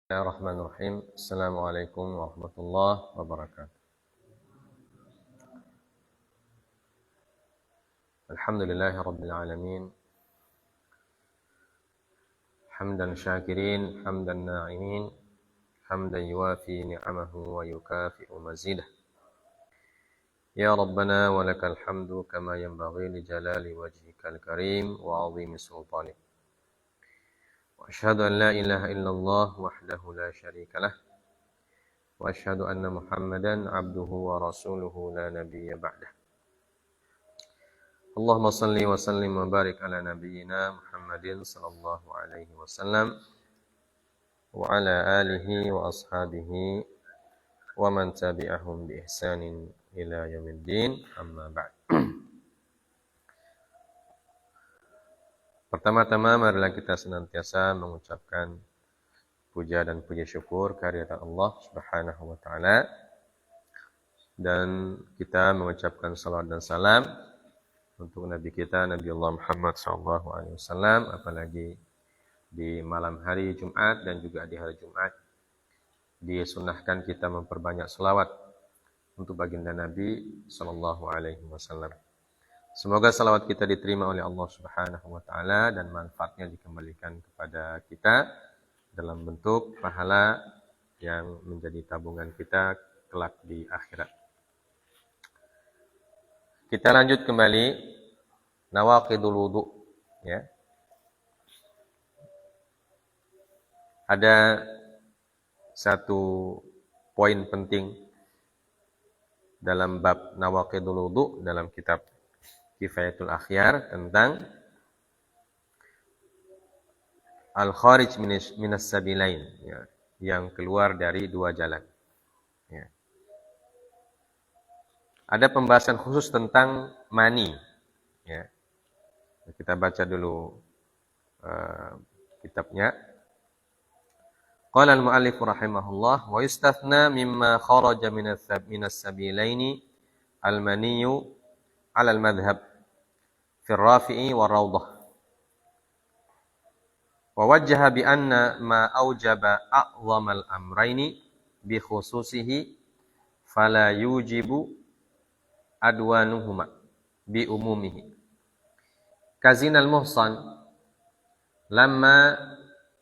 Bismillahirrahmanirrahim. Assalamualaikum warahmatullahi wabarakatuh. Alhamdulillahi rabbil alamin. Hamdan syakirin, hamdan na'imin, hamdan yuwafi ni'amahu wa yukafi'u mazidah. Ya Rabbana wa lakal hamdu kama yanbaghi li jalali wajhikal karim wa 'azimi sultanik. Wa asyhadu an la ilaha illallah wahdahu la syarika lah. Wa asyhadu anna Muhammadan abduhu wa rasuluhu la nabiyya ba'dah. Allahumma salli wa sallim wa barik ala nabiyyina Muhammadin sallallahu alaihi wasallam wa ala alihi wa ashabihi wa man tabi'ahum bi ihsanin ila yaumiddin, amma ba'd. Pertama-tama marilah kita senantiasa mengucapkan puja dan puji syukur kehadirat Allah Subhanahu wa taala, dan kita mengucapkan salawat dan salam untuk Nabi kita, Nabi Allah Muhammad SAW, apalagi di malam hari Jumat dan juga di hari Jumat disunahkan kita memperbanyak selawat untuk baginda Nabi SAW. Semoga salawat kita diterima oleh Allah Subhanahu wa taala dan manfaatnya dikembalikan kepada kita dalam bentuk pahala yang menjadi tabungan kita kelak di akhirat. Kita lanjut kembali nawaqidul wudu, ya. Ada satu poin penting dalam bab nawaqidul wudu dalam kitab Kifayatul Akhyar tentang al-kharij minas sabilain, ya, yang keluar dari dua jalan, ya. Ada pembahasan khusus tentang mani, ya. Kita baca dulu kitabnya. Qala al-mu'allif rahimahullah wa yustathna mimma kharaja minas sabilaini al-maniyyu 'ala al-madhhab fi ar-rafi'i wa rawdah. Wa wajjaha bi anna ma awjaba a'zama al-amrayni bi khususihi fala yujibu adwanuhuma bi umumihi. Kazinal muhsan lamma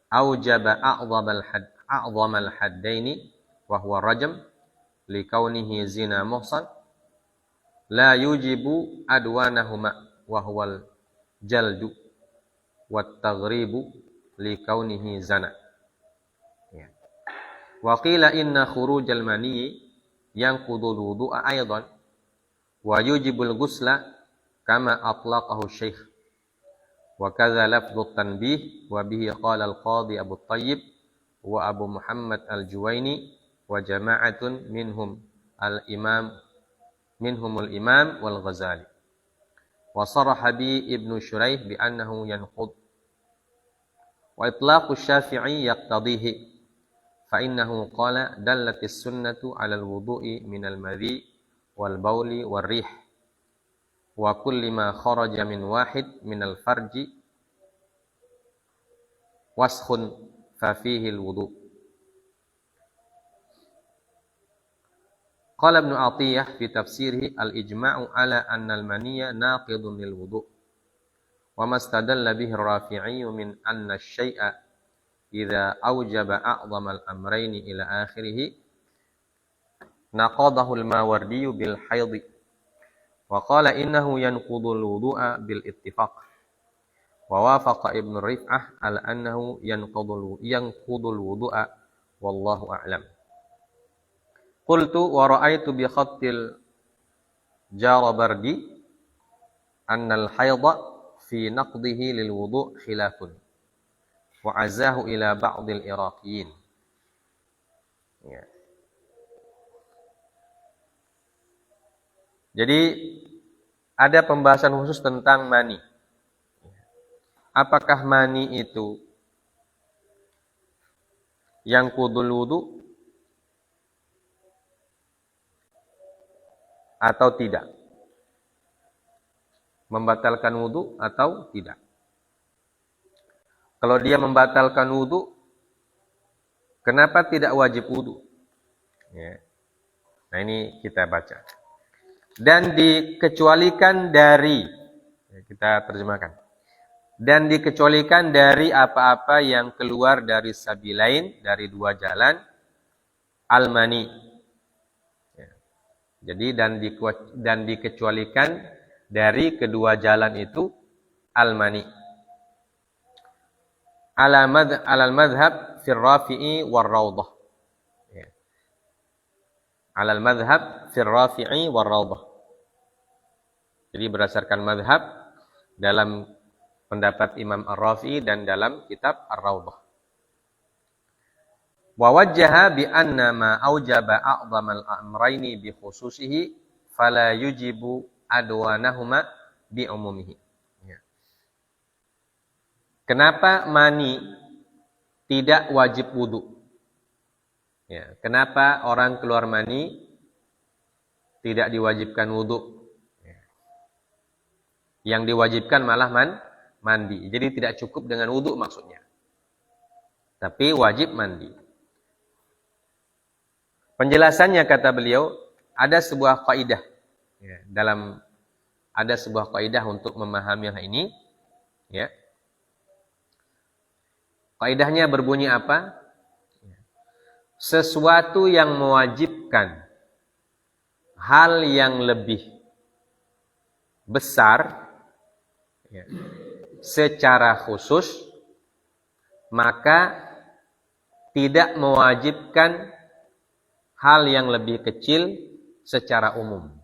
aujaba a'zamal haddaini wa huwa rajam li kaunihi zina muhsan la yujibu adwanahuma wa huwal jaldu wat taghribu li kaunihi zana, ya. Wa qila inna khurujal mani yanqudul wudu'a aidan wa yujibul ghusla kama atlaqahu syekh. Wa kadza lafdhu tanbih wa bihi qala al-qadhi Abu Thayyib wa Abu Muhammad al-Juwaini wa jama'atun minhumul imam wal Ghazali. Wa saraha bi Ibnu Shuraih bi annahu yanqud. Wa itlaqu Syafi'i yaqtadihi fa innahu qala dallatis sunnatu 'ala al-wudu'i minal madhi wal bauli war rih wa kulli ma kharaja min wahid minal farji waskhun fa fihi al-wudu'. Qala Ibnu Athiyyah fi tafsirih al-ijma'u 'ala anna al-maniyya naqidun lil wudu'. Wa mastadalla bihi ar-Rafi'i min anna asy-syai'a idza awjaba a'zama al-amrayni ila akhirih naqadahu al-Mawardi bil haidh. Wa qala innahu yanqudul wudu'a bil ittifaq. Wa wafaqa Ibnu Rif'ah ala annahu yanqudul wudu'a wallahu a'lam. Qultu wa ra'aitu bi khattil Jarabardi anna al-haidha fi naqdihi lil wudu' khilafun wa azahu ila ba'd al-Iraqiyyin, ya. Jadi ada pembahasan khusus tentang mani. Apakah mani itu yang qudul wudu atau tidak? Membatalkan wudu atau tidak? Kalau dia membatalkan wudu, Kenapa tidak wajib wudu? Ya. Nah ini kita baca. Dan dikecualikan dari, kita terjemahkan. Dan dikecualikan dari apa-apa yang keluar dari sabilain, dari dua jalan, al-mani. Ya. Jadi dan dikecualikan dari kedua jalan itu al-mani. Alal madhab fir rafi'i war rawdah. Ya. Alal madhab fir rafi'i war rawdah. Jadi berdasarkan madhab dalam pendapat Imam Ar-Rafi'i dan dalam kitab Ar-Rawdah. Wa wajjaha bi anna ma aujaba a'zamal amrayni bi khususihi fala yujibu adwanahuma bi umumihi. Ya. Kenapa mani tidak wajib wudu? Ya, kenapa orang keluar mani tidak diwajibkan wudu? Ya. Yang diwajibkan malah mandi. Jadi tidak cukup dengan wudu maksudnya. Tapi wajib mandi. Penjelasannya kata beliau, ada sebuah kaidah. Ya, ada sebuah kaidah untuk memahami hal ini. Ya. Kaidahnya berbunyi apa? Sesuatu yang mewajibkan hal yang lebih besar, ya, secara khusus, maka tidak mewajibkan hal yang lebih kecil secara umum.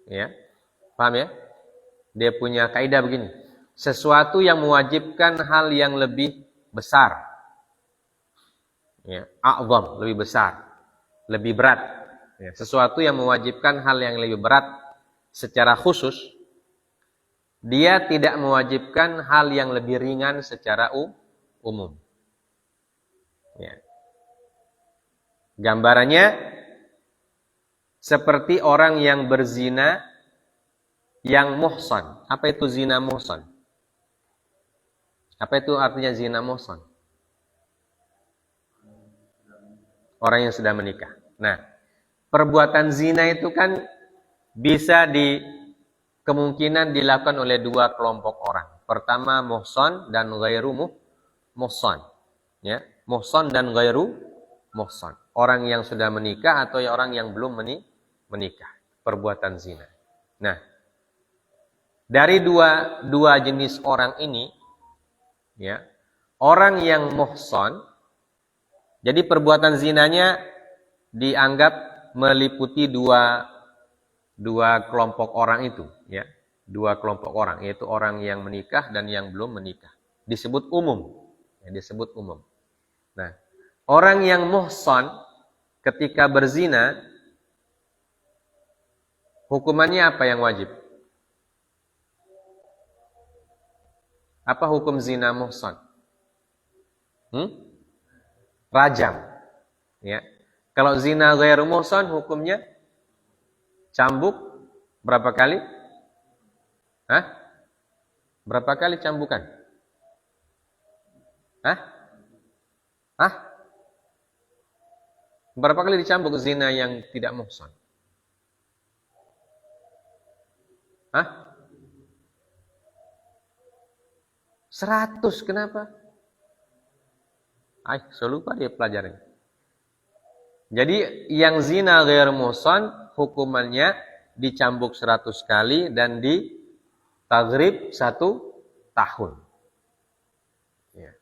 Ya, paham ya? Dia punya kaidah begini. Sesuatu yang mewajibkan hal yang lebih besar. Ya, a'zam, lebih besar, lebih berat. Ya, sesuatu yang mewajibkan hal yang lebih berat secara khusus, dia tidak mewajibkan hal yang lebih ringan secara umum. Ya. Gambarannya seperti orang yang berzina yang muhsan. Apa itu zina muhsan? Apa itu artinya zina muhsan? Orang yang sudah menikah. Nah, perbuatan zina itu kan bisa kemungkinan dilakukan oleh dua kelompok orang. Pertama muhsan dan ghairu muhsan. Ya, muhsan dan ghairu muhsan. Orang yang sudah menikah atau orang yang belum menikah. Perbuatan zina. Nah, dari dua jenis orang ini, ya, orang yang muhsan, jadi perbuatan zinanya dianggap meliputi dua kelompok orang itu, ya, dua kelompok orang, yaitu orang yang menikah dan yang belum menikah. Disebut umum, ya, disebut umum. Nah, orang yang muhsan ketika berzina, hukumannya apa yang wajib? Apa hukum zina muhsan? Rajam. Ya. Kalau zina ghairu muhsan hukumnya cambuk berapa kali? Berapa kali cambukan? Berapa kali dicambuk zina yang tidak muhsan? 100, kenapa? Saya lupa dia pelajaran. Jadi yang zina ghair muhsan hukumannya dicambuk 100 kali dan ditaghrib 1 tahun. Ya.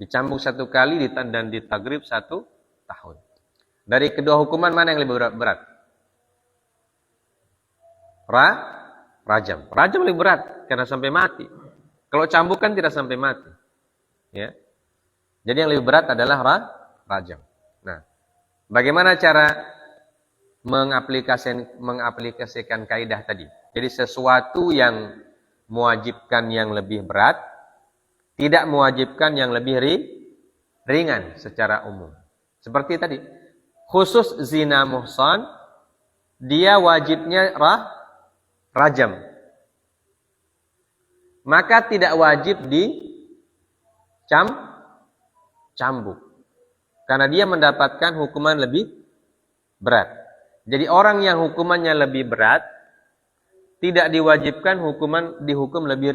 Dicambuk 1 kali dan ditaghrib 1 tahun. Dari kedua hukuman mana yang lebih berat? Rajam. Rajam lebih berat karena sampai mati. Kalau cambuk kan tidak sampai mati. Ya. Jadi yang lebih berat adalah rajam. Nah, bagaimana cara mengaplikasikan kaidah tadi? Jadi sesuatu yang mewajibkan yang lebih berat, tidak mewajibkan yang lebih ringan secara umum. Seperti tadi, khusus zina muhsan, dia wajibnya rajam. Maka tidak wajib cambuk. Karena dia mendapatkan hukuman lebih berat. Jadi orang yang hukumannya lebih berat tidak diwajibkan dihukum lebih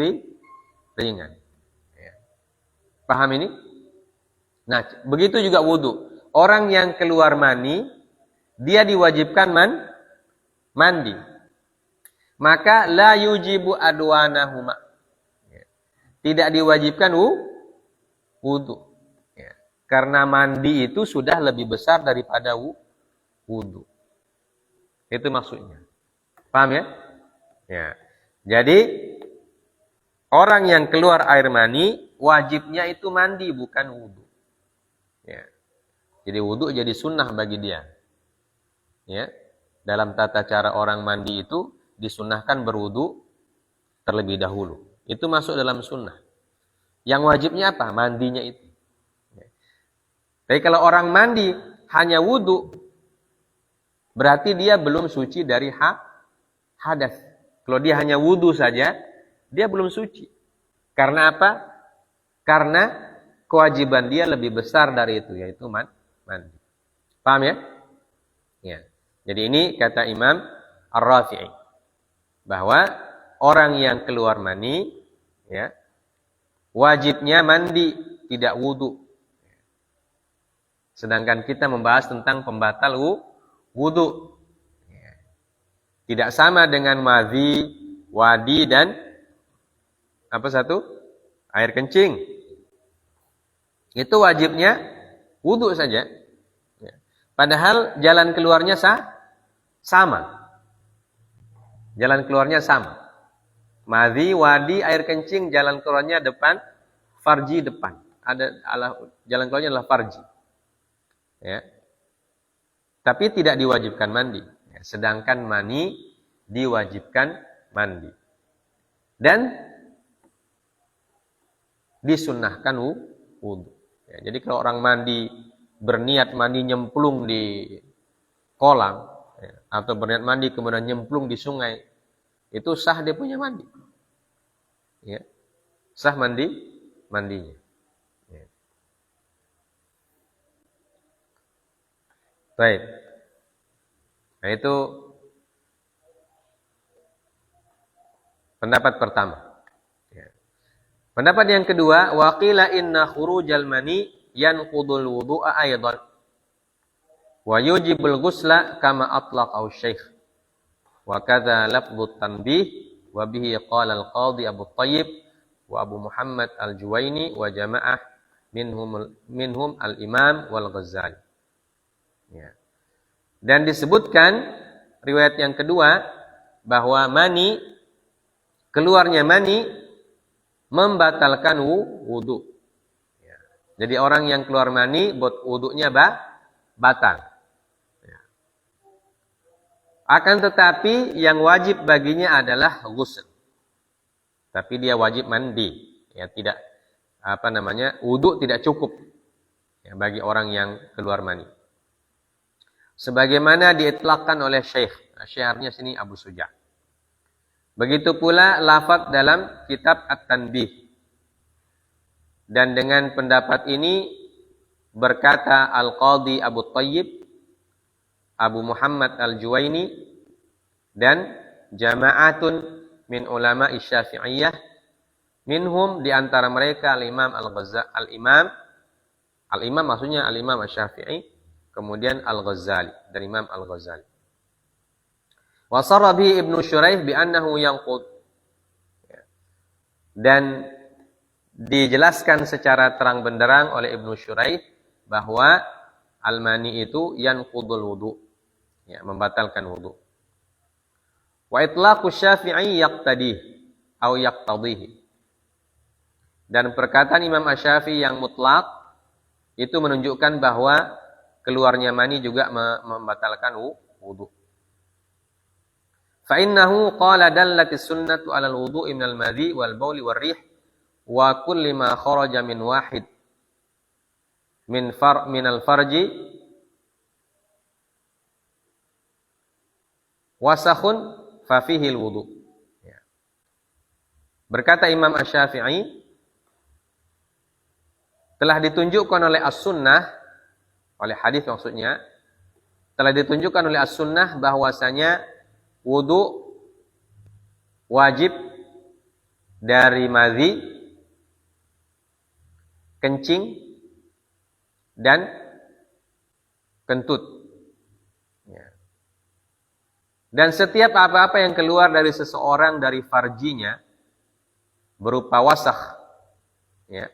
ringan. Ya. Paham ini? Nah, begitu juga wudu. Orang yang keluar mani, dia diwajibkan mandi. Maka la yujibu adwanahuma. Ya. Tidak diwajibkan wudu. Ya. Karena mandi itu sudah lebih besar daripada wudu. Itu maksudnya. Paham ya? Ya. Jadi orang yang keluar air mani wajibnya itu mandi bukan wudu. Ya. Jadi wudu jadi sunnah bagi dia. Ya. Dalam tata cara orang mandi itu disunnahkan berwudu terlebih dahulu. Itu masuk dalam sunnah. Yang wajibnya apa? Mandinya itu. Ya. Tapi kalau orang mandi hanya wudu, berarti dia belum suci dari hadas. Kalau dia hanya wudu saja, dia belum suci. Karena apa? Karena kewajiban dia lebih besar dari itu, yaitu mandi. Paham ya? Ya. Jadi ini kata Imam Ar-Rafi'i, bahwa orang yang keluar mani, ya, wajibnya mandi, tidak wudu. Sedangkan kita membahas tentang pembatal wudu. Tidak sama dengan madhi, wadi, dan apa satu? Air kencing. Itu wajibnya wudu saja. Padahal jalan keluarnya sama. Jalan keluarnya sama. Madhi, wadi, air kencing, jalan keluarnya depan, farji depan. Jalan keluarnya adalah farji. Ya. Tapi tidak diwajibkan mandi. Sedangkan mani diwajibkan mandi. Dan disunnahkan wudu. Ya, jadi kalau orang mandi, berniat mandi nyemplung di kolam, ya, atau berniat mandi kemudian nyemplung di sungai, itu sah dia punya mandi. Ya. Sah mandinya. Ya. Baik. Nah, itu pendapat pertama. Ya. Pendapat yang kedua, waqila inna khurujal mani yanqudul wudu'a aydan wa yujibul ghusla kama atlaqahu syekh. Wa kadza lafdhu tanbih wa bihi qala al-qadhi Abu Thayyib wa Abu Muhammad al-Juwaini wa jamaah minhum al-Imam wal-Ghazali. Ya. Dan disebutkan riwayat yang kedua bahwa keluarnya mani membatalkan wudu. Ya. Jadi orang yang keluar mani wudunya batal. Ya. Akan tetapi yang wajib baginya adalah ghusl. Tapi dia wajib mandi. Ya, tidak wudu tidak cukup ya, bagi orang yang keluar mani. Sebagaimana diitlaqkan oleh Syekh. Syekhnya sini Abu Suja. Begitu pula lafaz dalam kitab At-Tanbih. Dan dengan pendapat ini berkata Al-Qadhi Abu Thayyib, Abu Muhammad Al-Juwaini, dan jama'atun min ulama Syafi'iyah, minhum di antara mereka Al-Imam Al-Imam maksudnya Al-Imam Asy-Syafi'i, kemudian Al-Ghazali, dari Imam Al-Ghazali. Wa sarabi Ibnu Syuraih bi annahu yanqud. Dan dijelaskan secara terang benderang oleh Ibnu Syuraih bahwa al-mani itu yanqudul wudu. Ya, membatalkan wudu. Wa itlaqu Syafi'i yaqtadih atau yaqtadhihi. Dan perkataan Imam Asy-Syafi'i yang mutlak itu menunjukkan bahwa keluarnya mani juga membatalkan wudu. Fa innahu qala dallatis sunnatu 'alal wudu'i minal madhi wal bauli war rih wa kulli ma kharaja min wahid minal farji wasakhun fa fihi al wudu. Ya. Berkata Imam Asy-Syafi'i, telah ditunjukkan oleh as-sunnah, oleh hadis maksudnya, telah ditunjukkan oleh as-sunnah bahwasanya wudu wajib dari madhi, kencing, dan kentut. Dan setiap apa-apa yang keluar dari seseorang dari farjinya berupa wasakh, ya.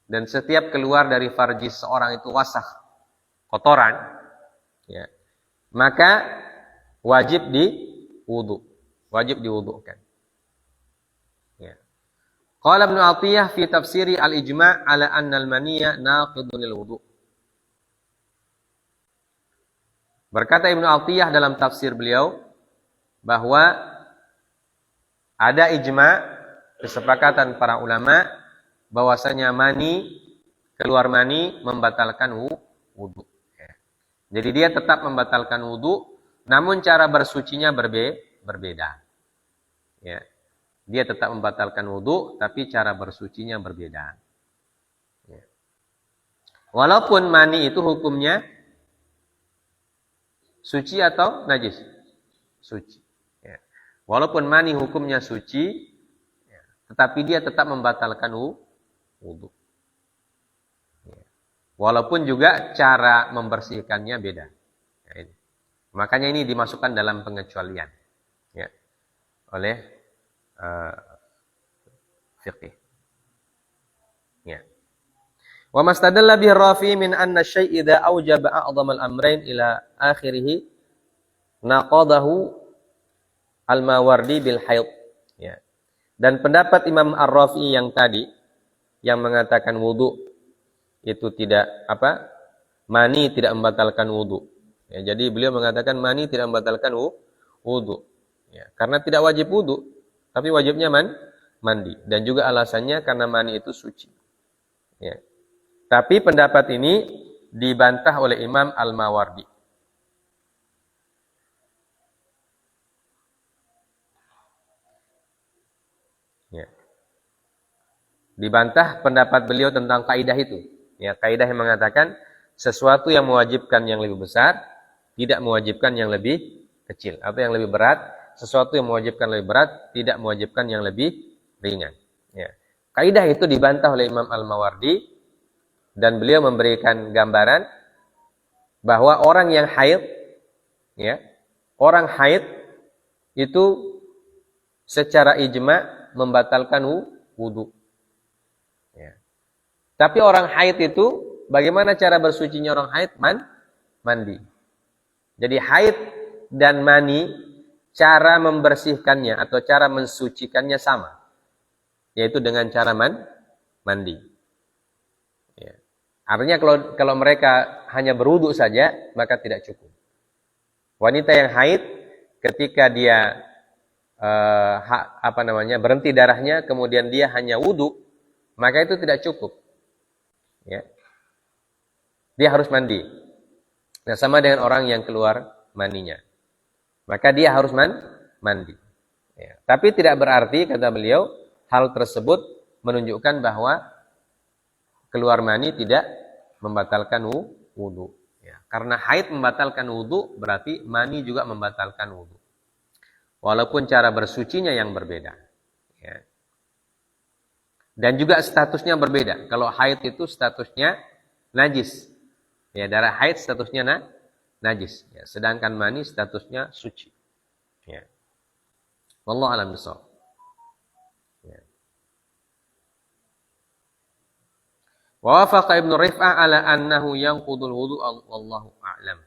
Dan setiap keluar dari farji seorang itu wasakh, kotoran, ya. Maka wajib diwudukan. Ya. Qala Ibnu Athiyah fi tafsiri al-ijma' ala anna al-maniyya naqidun lil wudu'. Berkata Ibnu Athiyah dalam tafsir beliau bahwa ada ijma', kesepakatan para ulama bahwasanya keluar mani membatalkan wudu. Jadi dia tetap membatalkan wudu, namun cara bersucinya berbeda. Ya. Dia tetap membatalkan wudu, tapi cara bersucinya berbeda. Ya. Walaupun mani itu hukumnya suci atau najis? Suci. Ya. Walaupun mani hukumnya suci, ya, tetapi dia tetap membatalkan wudu. Ya. Walaupun juga cara membersihkannya beda. Ya, ini. Makanya ini dimasukkan dalam pengecualian, ya, oleh fiqih. Ya. Wa mastadalla bihi Rafi min anna syai' idza aujaba a'dham al-amrayn ila akhirih naqadahu al-Mawardi bil haid. Ya. Dan pendapat Imam Ar-Rafi yang tadi yang mengatakan wudu itu tidak mani tidak membatalkan wudu. Ya, jadi beliau mengatakan mani tidak membatalkan wudu. Ya, karena tidak wajib wudu, tapi wajibnya mandi. Dan juga alasannya karena mani itu suci. Ya. Tapi pendapat ini dibantah oleh Imam Al-Mawardi. Ya. Dibantah pendapat beliau tentang kaidah itu. Ya, kaidah yang mengatakan sesuatu yang mewajibkan yang lebih besar tidak mewajibkan yang lebih kecil. Atau yang lebih berat, sesuatu yang mewajibkan lebih berat tidak mewajibkan yang lebih ringan. Ya. Kaidah itu dibantah oleh Imam Al-Mawardi. Dan beliau memberikan gambaran bahwa orang yang haid, ya, orang haid itu secara ijma membatalkan wudu. Ya. Tapi orang haid itu, bagaimana cara bersucinya orang haid? Mandi. Jadi haid dan mani, cara membersihkannya atau cara mensucikannya sama, yaitu dengan cara mandi. Artinya kalau mereka hanya berwudu saja, maka tidak cukup. Wanita yang haid ketika dia berhenti darahnya, kemudian dia hanya wudu, maka itu tidak cukup. Ya. Dia harus mandi. Nah, sama dengan orang yang keluar maninya. Maka dia harus mandi. Ya. Tapi tidak berarti, kata beliau, hal tersebut menunjukkan bahwa keluar mani tidak membatalkan wudu. Ya. Karena haid membatalkan wudu, berarti mani juga membatalkan wudu. Walaupun cara bersucinya yang berbeda. Ya. Dan juga statusnya berbeda. Kalau haid itu statusnya najis. Ya, darah haid statusnya najis. Ya. Sedangkan mani statusnya suci. Ya. Wallahu a'lam bishawab. Wa wafaqa Ibnu Rif'ah ala annahu yanqudul wudu' wallahu a'lam.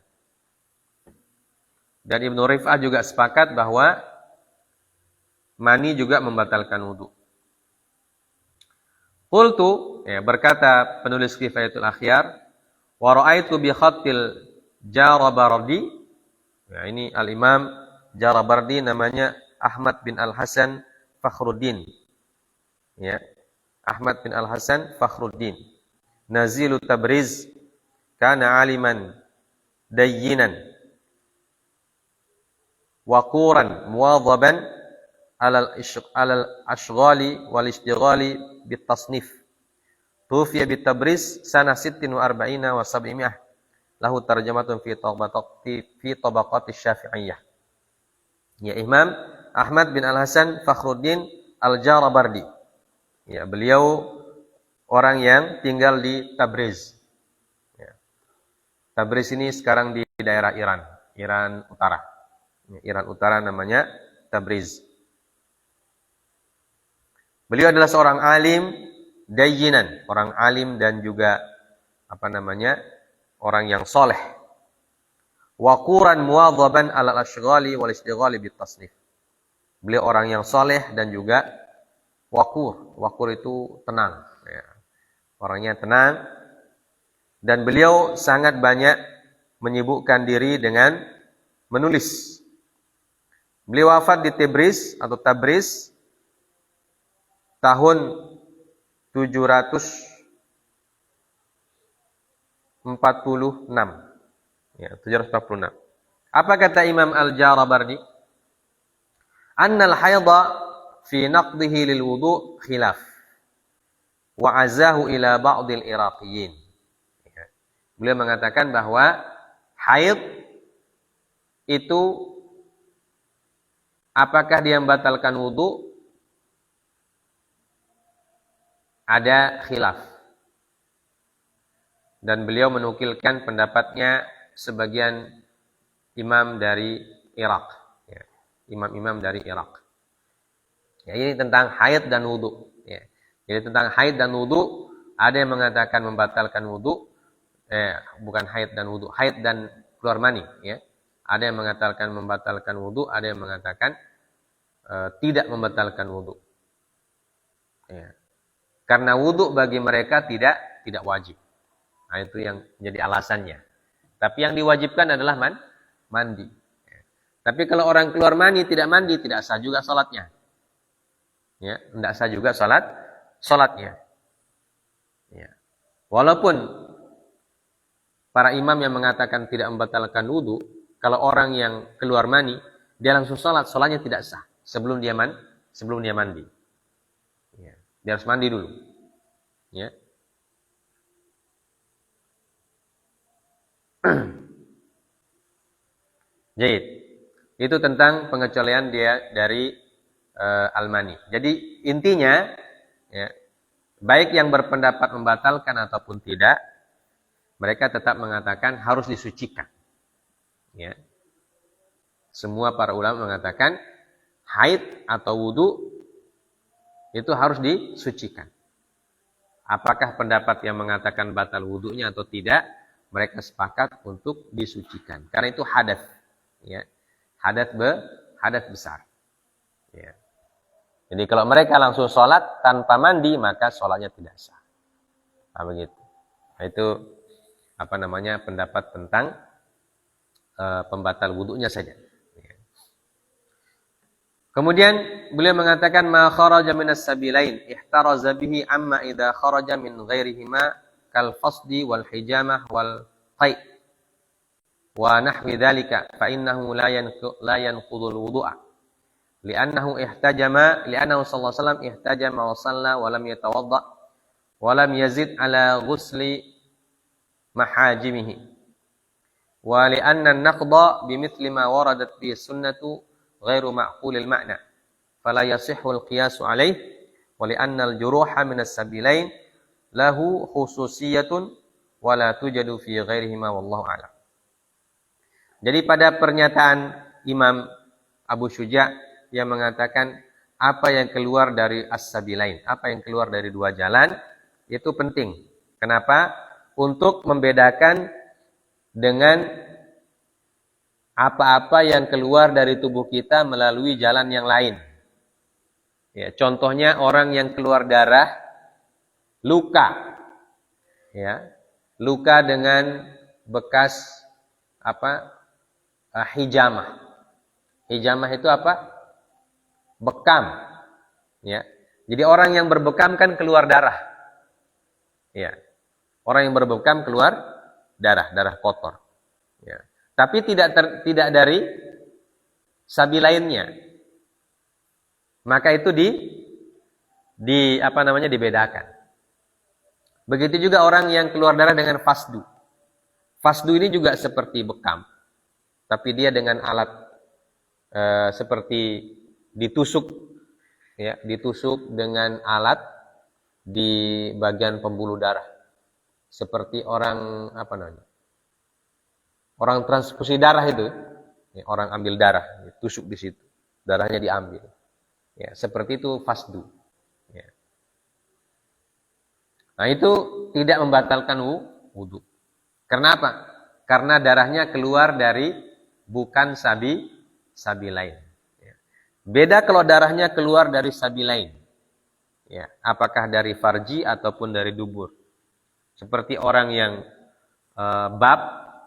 Dan Ibnu Rif'ah juga sepakat bahwa mani juga membatalkan wudu. Qultu, ya, berkata penulis Kifayatul Akhyar, wa ra'aitu bi khattil Jarabardi. Ya, ini Al-Imam Jarabardi namanya Ahmad bin Al-Hasan Fakhruddin. Ya, Ahmad bin Al-Hasan Fakhruddin. Nazilu Tabriz, kana aliman dayyinan waquran muwadhaban alal ashghali wal ishtighali bitasnif tufiya bi Tabriz sanah 46 wa 700. Lahu tarjamatun fi tabaqati Syafi'iyah. Ya, Imam Ahmad bin Al-Hasan Fakhruddin Al-Jarabardi. Ya, beliau orang yang tinggal di Tabriz. Ya. Tabriz ini sekarang di daerah Iran, Iran Utara. Ya, Iran Utara namanya Tabriz. Beliau adalah seorang alim dayyinan, orang alim dan juga orang yang soleh. Waquran muwadhaban ala al-ashghali wal istighali bit tasnif. Beliau orang yang soleh dan juga wakur. Wakur itu tenang. Ya. Orangnya tenang. Dan beliau sangat banyak menyibukkan diri dengan menulis. Beliau wafat di Tabriz atau Tabriz tahun 746. Ya, 746. Apa kata Imam Al-Jarabardi? Annal haidha fi naqdihi lil wudu' khilaf. Wa azahu ila ba'dil Iraqiyin. Ya. Beliau mengatakan bahwa haid itu apakah dia membatalkan wudu? Ada khilaf. Dan beliau menukilkan pendapatnya sebagian imam dari Irak. Ya. Imam-imam dari Irak. Ya, ini tentang haid dan wudu. Ya. Jadi tentang haid dan wudu, ada yang mengatakan membatalkan wudu. Bukan haid dan wudu. Haid dan keluar mani. Ya. Ada yang mengatakan membatalkan wudu, ada yang mengatakan tidak membatalkan wudu. Ya. Karena wudu bagi mereka tidak wajib. Nah, itu yang jadi alasannya. Tapi yang diwajibkan adalah mandi. Ya. Tapi kalau orang keluar mani tidak mandi, tidak sah juga salatnya. Ya, tidak sah juga salatnya. Ya. Walaupun para imam yang mengatakan tidak membatalkan wudu, kalau orang yang keluar mani, dia langsung salatnya tidak sah sebelum dia mandi. Ya. Dia harus mandi dulu. Ya. Jahit. Itu tentang pengecualian dia dari al-mani. Jadi intinya, ya, baik yang berpendapat membatalkan ataupun tidak, mereka tetap mengatakan harus disucikan. Ya. Semua para ulama mengatakan haid atau wudu itu harus disucikan. Apakah pendapat yang mengatakan batal wudunya atau tidak, mereka sepakat untuk disucikan. Karena itu hadas. Ya. Hadas besar. Ya. Jadi kalau mereka langsung sholat tanpa mandi, maka sholatnya tidak sah. Nah, begitu. Nah, itu pendapat tentang pembatal wudunya saja. Ya. Kemudian beliau mengatakan ma kharaja minas sabilain ihtaraza bihi amma idza kharaja min ghairihima kal fasdi wal hijamah wal qai wa nahwi dzalika fa innahu la yanqudul wudu'a li'annahu sallallahu alaihi wasallam ihtajama wa shalla wa lam yatawadda wa lam yazid ala ghusli mahajimihi wa li'anna an-naqda bimithli ma waradat bi sunnatu ghairu ma'qulil ma'na fala yasihhu al-qiyas alaih wa li'anna al-juruha min as-sabilain lahu khususiyatun wa la tujadu fi ghairihima wallahu a'lam. Jadi pada pernyataan Imam Abu Syuja yang mengatakan apa yang keluar dari as-sabilain, apa yang keluar dari dua jalan, itu penting. Kenapa? Untuk membedakan dengan apa-apa yang keluar dari tubuh kita melalui jalan yang lain. Ya, contohnya orang yang keluar darah, luka. Ya, luka dengan bekas hijamah. Hijamah itu apa? Bekam. Ya. Jadi orang yang berbekam kan keluar darah. Ya. Orang yang berbekam keluar darah kotor. Ya. Tapi tidak dari sabi lainnya. Maka itu dibedakan. Begitu juga orang yang keluar darah dengan fasdu. Fasdu ini juga seperti bekam, tapi dia dengan alat seperti ditusuk, ya, ditusuk dengan alat di bagian pembuluh darah, seperti orang apa namanya, orang transfusi darah itu, ya, orang ambil darah, tusuk di situ, darahnya diambil, ya, seperti itu fasdu. Ya. Nah itu tidak membatalkan wudhu. Kenapa? Karena darahnya keluar dari bukan sabi lain. Ya. Beda kalau darahnya keluar dari sabi lain. Ya, apakah dari farji ataupun dari dubur. Seperti orang yang bab,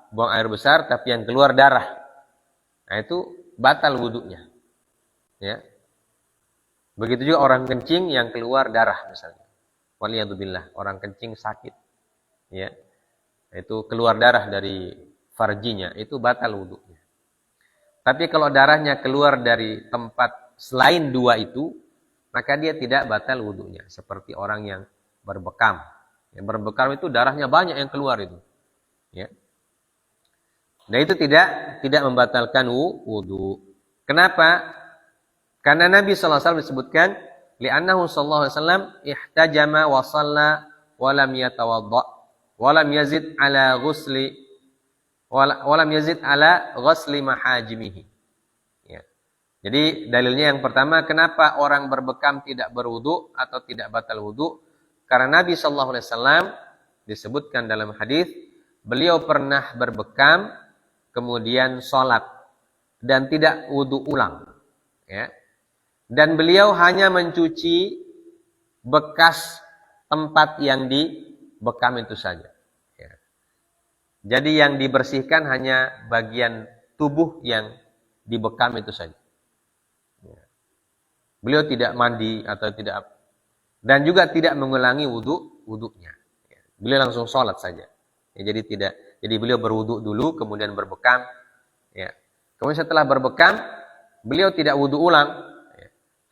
buang air besar, tapi yang keluar darah. Nah itu batal wudhunya. Ya. Begitu juga orang kencing yang keluar darah misalnya. Waliyadzubillah, orang kencing sakit. Ya. Itu keluar darah dari farjinya, itu batal wudhunya. Tapi kalau darahnya keluar dari tempat selain dua itu, maka dia tidak batal wudhunya. Seperti orang yang berbekam. Yang berbekam itu darahnya banyak yang keluar itu. Ya. Nah itu tidak membatalkan wudhu. Kenapa? Karena Nabi SAW disebutkan, li'annahu sallallahu alaihi wasallam ihtajama wa shalla wa lam yatawadda. Walam yazid ala ghusli mahajimihi. Ya. Jadi dalilnya yang pertama, kenapa orang berbekam tidak berwudu atau tidak batal wudu? Karena Nabi sallallahu alaihi wasallam disebutkan dalam hadis, beliau pernah berbekam kemudian sholat dan tidak wudu ulang. Ya. Dan beliau hanya mencuci bekas tempat yang dibekam itu saja. Jadi yang dibersihkan hanya bagian tubuh yang dibekam itu saja. Beliau tidak mandi atau tidak, dan juga tidak mengulangi wudhunya. Beliau langsung sholat saja. Jadi beliau berwudhu dulu, kemudian berbekam. Ya. Kemudian setelah berbekam, beliau tidak wudhu ulang,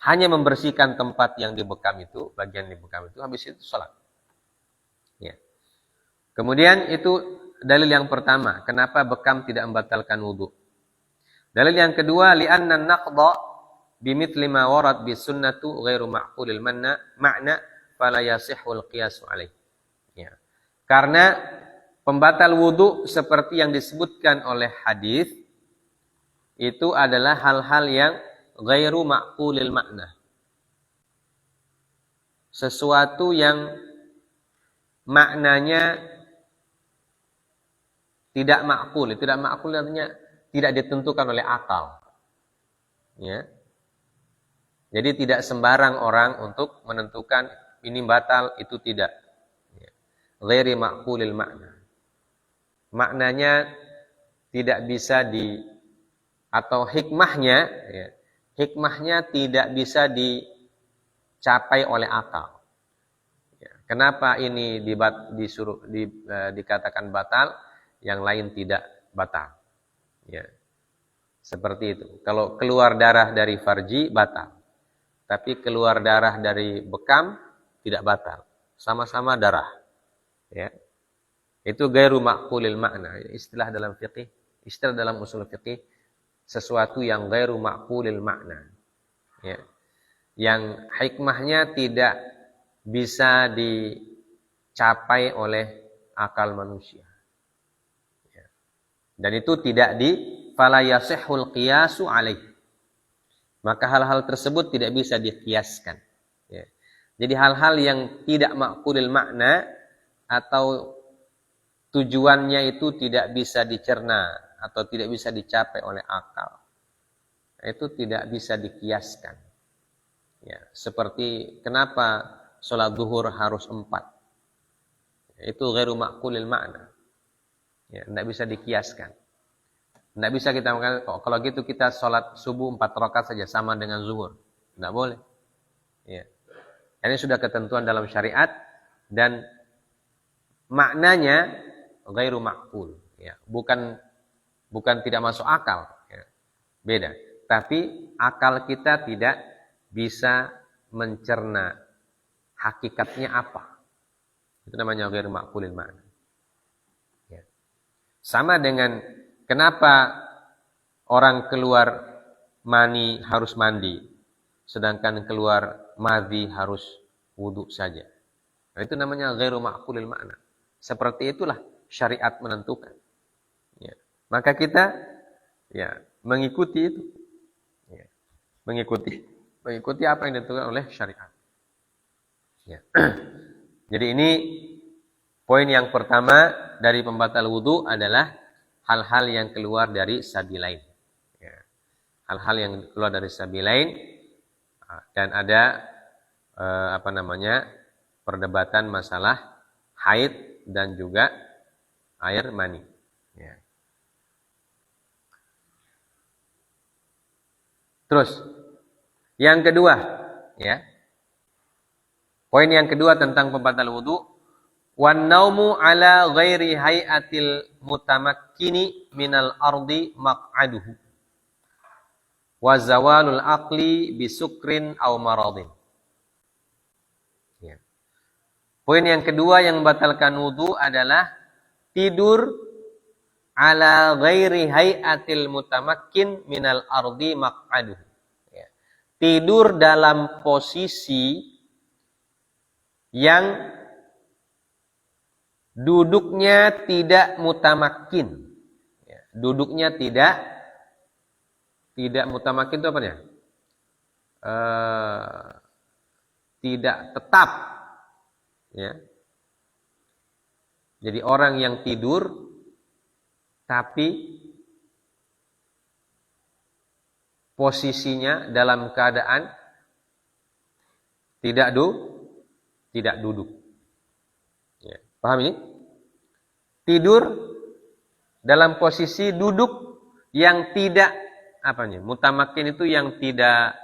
hanya membersihkan tempat yang dibekam itu, bagian dibekam itu, habis itu sholat. Ya. Kemudian itu dalil yang pertama, kenapa bekam tidak membatalkan wudhu. Dalil yang kedua, li'anna an-naqdha bimithli ma warad bis sunnatu ghairu ma'qulil ma'na fala yasihhul qiyasu alaih. Ya. Karena pembatal wudhu seperti yang disebutkan oleh hadis itu adalah hal-hal yang ghairu ma'qulil makna. Sesuatu yang maknanya tidak makul. Tidak makul artinya tidak ditentukan oleh akal. Ya. Jadi tidak sembarang orang untuk menentukan ini batal, itu tidak. Ya. Ghairi ma'qulil makna. Maknanya tidak bisa atau hikmahnya, ya, hikmahnya tidak bisa dicapai oleh akal. Ya. Kenapa ini dikatakan batal? Yang lain tidak batal. Ya. Seperti itu. Kalau keluar darah dari farji batal. Tapi keluar darah dari bekam tidak batal. Sama-sama darah. Ya. Itu ghairu ma'qulil makna. Istilah dalam fiqih, istilah dalam usul fiqih, sesuatu yang ghairu ma'qulil makna. Ya. Yang hikmahnya tidak bisa dicapai oleh akal manusia. Dan itu tidak fala yasihhul qiyasu alaih. Maka hal-hal tersebut tidak bisa dikiaskan. Ya. Jadi hal-hal yang tidak ma'qulil makna atau tujuannya itu tidak bisa dicerna atau tidak bisa dicapai oleh akal, itu tidak bisa dikiaskan. Ya. Seperti kenapa sholat zuhur harus 4. Itu ghairu ma'qulil makna. Ya, tidak bisa dikiaskan. Tidak bisa kita mengatakan, kalau gitu kita sholat subuh 4 rakaat saja sama dengan zuhur. Tidak boleh. Ya. Ini sudah ketentuan dalam syariat dan maknanya ghairu ma'qul. Ya. Bukan tidak masuk akal. Ya. Beda. Tapi akal kita tidak bisa mencerna hakikatnya apa. Itu namanya ghairu ma'qulil ma'na. Ya. Sama dengan kenapa orang keluar mani harus mandi, sedangkan keluar madhi harus wudu saja. Nah, itu namanya ghairu ma'qulil ma'na. Seperti itulah syariat menentukan. Ya. Maka kita mengikuti itu. Ya. Mengikuti apa yang ditentukan oleh syariat. Ya. Jadi ini poin yang pertama dari pembatal wudu adalah hal-hal yang keluar dari sabilain. Ya. Hal-hal yang keluar dari sabilain dan ada perdebatan masalah haid dan juga air mani. Ya. Terus yang kedua, ya. Poin yang kedua tentang pembatal wudu, wan naumu ala ghairi hayatil mutamakkini minal ardi maq'aduhu. Wa zawalul aqli bisukrin aw maradin. Ya. Poin yang kedua yang membatalkan wudu adalah tidur ala ghairi hayatil mutamakkin minal ardi maq'aduhu. Ya. Tidur dalam posisi yang duduknya tidak mutamakin. Ya, duduknya tidak mutamakin itu apa ya? Tidak tetap. Ya. Jadi orang yang tidur tapi posisinya dalam keadaan tidak duduk. Ya, paham ini? Tidur dalam posisi duduk yang tidak mutamakin itu yang tidak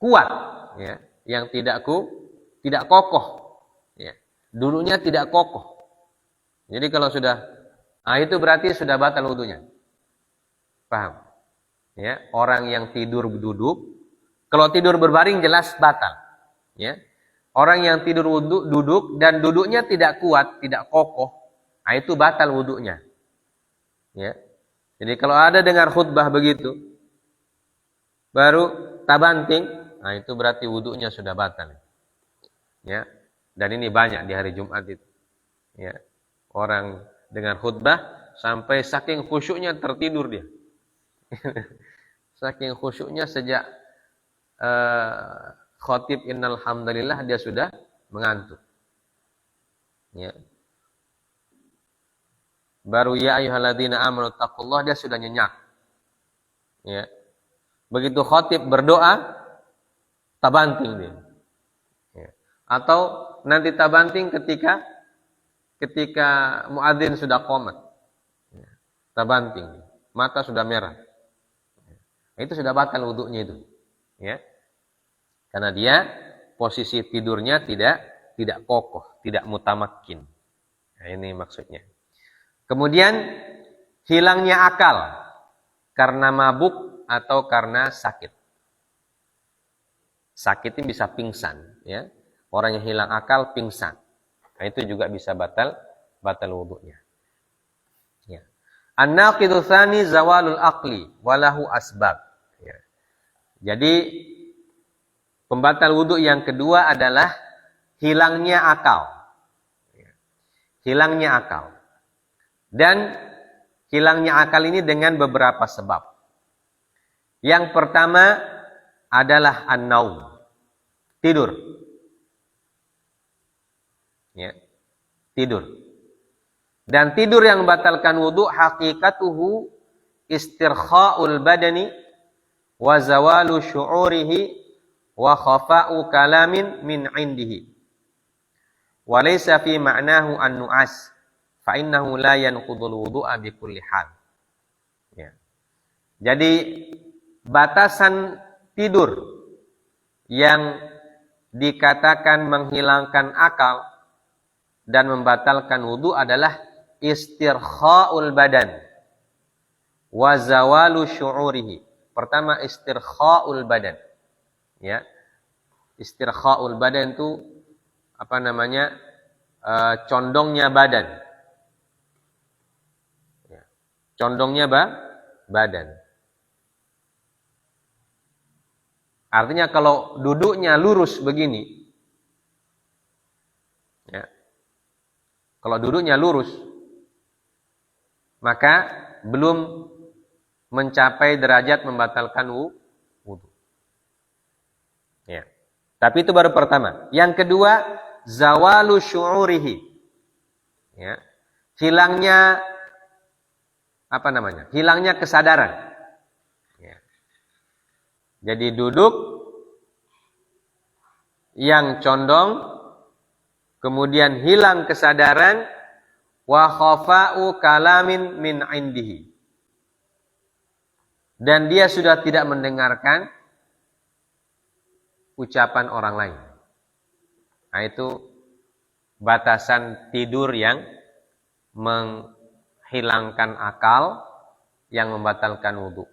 kuat, ya, yang tidak kokoh, ya. Duduknya tidak kokoh. Jadi kalau sudah itu berarti sudah batal wudunya. Paham? Ya, orang yang tidur duduk, kalau tidur berbaring jelas batal, ya. Orang yang tidur duduk dan duduknya tidak kuat, tidak kokoh, itu batal wudunya. Ya. Jadi kalau ada dengar khutbah begitu, baru tabanting, itu berarti wudunya sudah batal. Ya. Dan ini banyak di hari Jumat itu. Ya. Orang dengar khutbah sampai saking khusyuknya tertidur dia. Saking khusyuknya sejak khotib innal hamdalillah dia sudah mengantuk. Ya. Baru ya ayyuhalladzina amanu taqullah dia sudah nyenyak. Ya. Begitu khotib berdoa tabanting dia. Ya. Atau nanti tabanting ketika muadzin sudah qomat. Ya. Tabanting. Mata sudah merah. Ya. Itu sudah batal wudunya itu. Ya. Karena dia posisi tidurnya tidak kokoh, tidak mutamakin. Nah, ini maksudnya. Kemudian hilangnya akal karena mabuk atau karena sakit. Sakit ini bisa pingsan, ya. Orang yang hilang akal pingsan. Nah, itu juga bisa batal wudunya. Ya. An-naqidu tsani zawalul aqli walahu asbab. Ya. Jadi pembatal wudu yang kedua adalah hilangnya akal. Hilangnya akal. Dan hilangnya akal ini dengan beberapa sebab. Yang pertama adalah an-naum. Tidur. Ya. Tidur. Dan tidur yang membatalkan wudu hakikatuhu istirkha'ul badani wa zawalu syu'urihi wa khafa'u kalamin min indihi wa laysa fi ma'nahu an-nu'as fa innahu la yanqudul wudu'a bi kulli hal. Ya. Jadi batasan tidur yang dikatakan menghilangkan akal dan membatalkan wudu adalah istirkha'ul badan wa zawalu syu'urihi. Pertama istirkha'ul badan. Ya, istirkha'ul badan itu condongnya badan. Ya. Condongnya badan. Artinya kalau duduknya lurus begini, ya, kalau duduknya lurus, maka belum mencapai derajat membatalkan wudu. Ya. Tapi itu baru pertama. Yang kedua, zawalu syu'urihi. Ya. Hilangnya hilangnya kesadaran. Jadi duduk yang condong, kemudian hilang kesadaran, wa khafa'u kalamin min indihi. Dan dia sudah tidak mendengarkan ucapan orang lain. Nah, itu batasan tidur yang menghilangkan akal, yang membatalkan wudu.